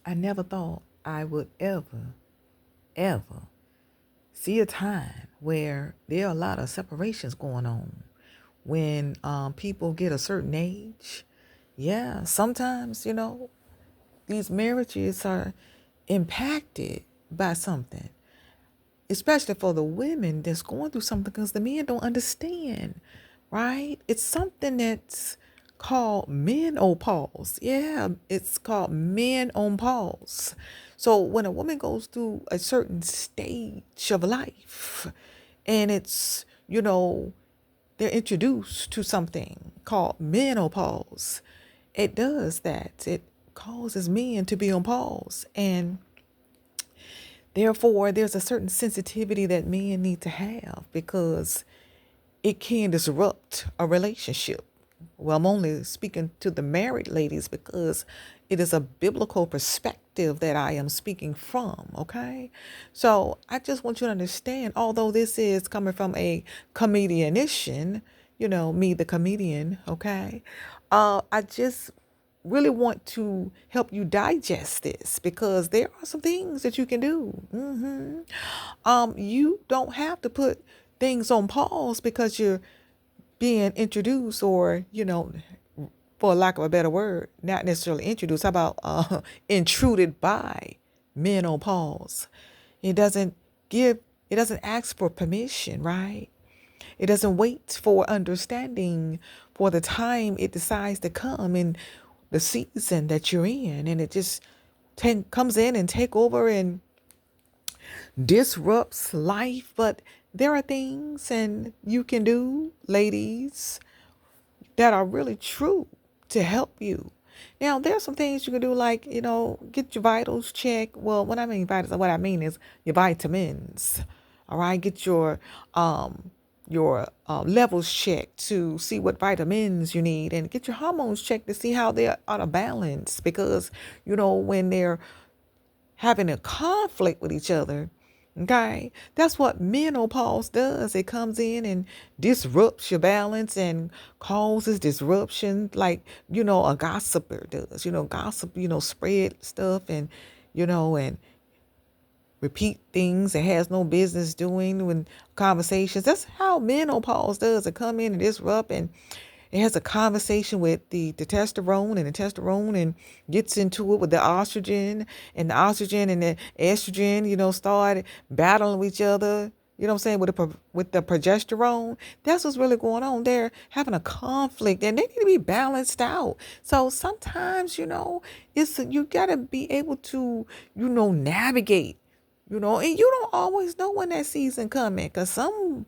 I never thought I would ever see a time where there are a lot of separations going on when people get a certain age. Yeah, sometimes, these marriages are impacted by something, especially for the women that's going through something because the men don't understand, right? It's something that's called menopause. Yeah, it's called menopause. So when a woman goes through a certain stage of life and they're introduced to something called menopause, it does that. It causes men to be on pause. And therefore, there's a certain sensitivity that men need to have because it can disrupt a relationship. Well, I'm only speaking to the married ladies because it is a biblical perspective that I am speaking from, okay? So I just want you to understand, although this is coming from a comedianician, me, the comedian, okay? I just really want to help you digest this because there are some things that you can do. You don't have to put things on pause because you're being introduced or, for lack of a better word, not necessarily introduced. How about intruded by menopause? It doesn't give, it doesn't ask for permission, right? It doesn't wait for understanding for the time it decides to come in the season that you're in. And it just comes in and take over and disrupts life. But there are things and you can do, ladies, that are really true to help you. Now, there's some things you can do, like, get your vitals checked. Well, when I mean vitals, what I mean is your vitamins. All right, get your levels checked to see what vitamins you need, and get your hormones checked to see how they're out of balance. Because when they're having a conflict with each other. Okay, that's what menopause does. It comes in and disrupts your balance and causes disruption, like a gossiper does. Gossip, spread stuff and repeat things it has no business doing when conversations. That's how menopause does. It come in and disrupt, and it has a conversation with the testosterone, and the testosterone and gets into it with the oestrogen, and the estrogen, start battling with each other. You know what I'm saying? With the progesterone, that's what's really going on. They're having a conflict, and they need to be balanced out. So sometimes, it's you gotta be able to, navigate. And you don't always know when that season coming, because some,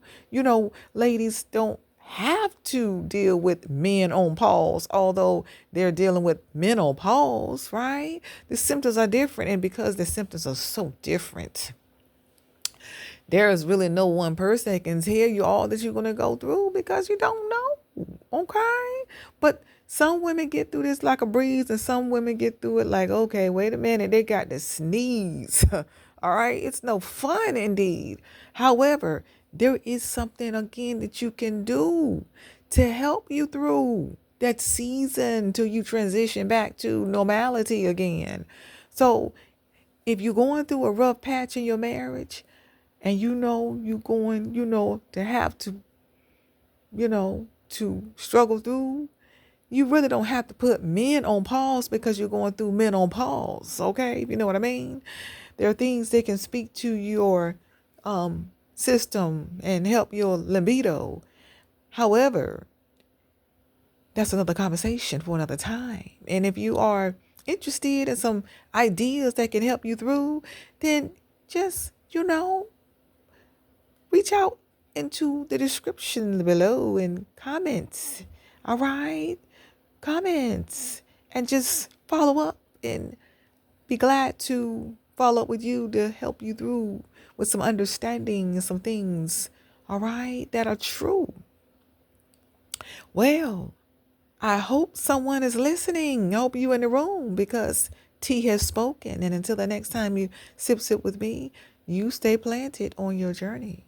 ladies don't have to deal with men on pause, although they're dealing with menopause, right? The symptoms are different, and because the symptoms are so different, there is really no one person that can tell you all that you're going to go through because you don't know, okay? But some women get through this like a breeze, and some women get through it like, okay, wait a minute, they got to sneeze. All right, it's no fun indeed. However, there is something again that you can do to help you through that season till you transition back to normality again. So if you're going through a rough patch in your marriage and you're going, to have to struggle through, you really don't have to put men on pause because you're going through men on pause, okay? If you know what I mean. There are things that can speak to your system and help your libido. However, that's another conversation for another time. And if you are interested in some ideas that can help you through, then just, reach out into the description below and comments. All right? Comments. And just follow up and be glad to follow up with you to help you through with some understanding and some things, all right, that are true. Well, I hope someone is listening. I hope you in the room because T has spoken. And until the next time you sip with me, you stay planted on your journey.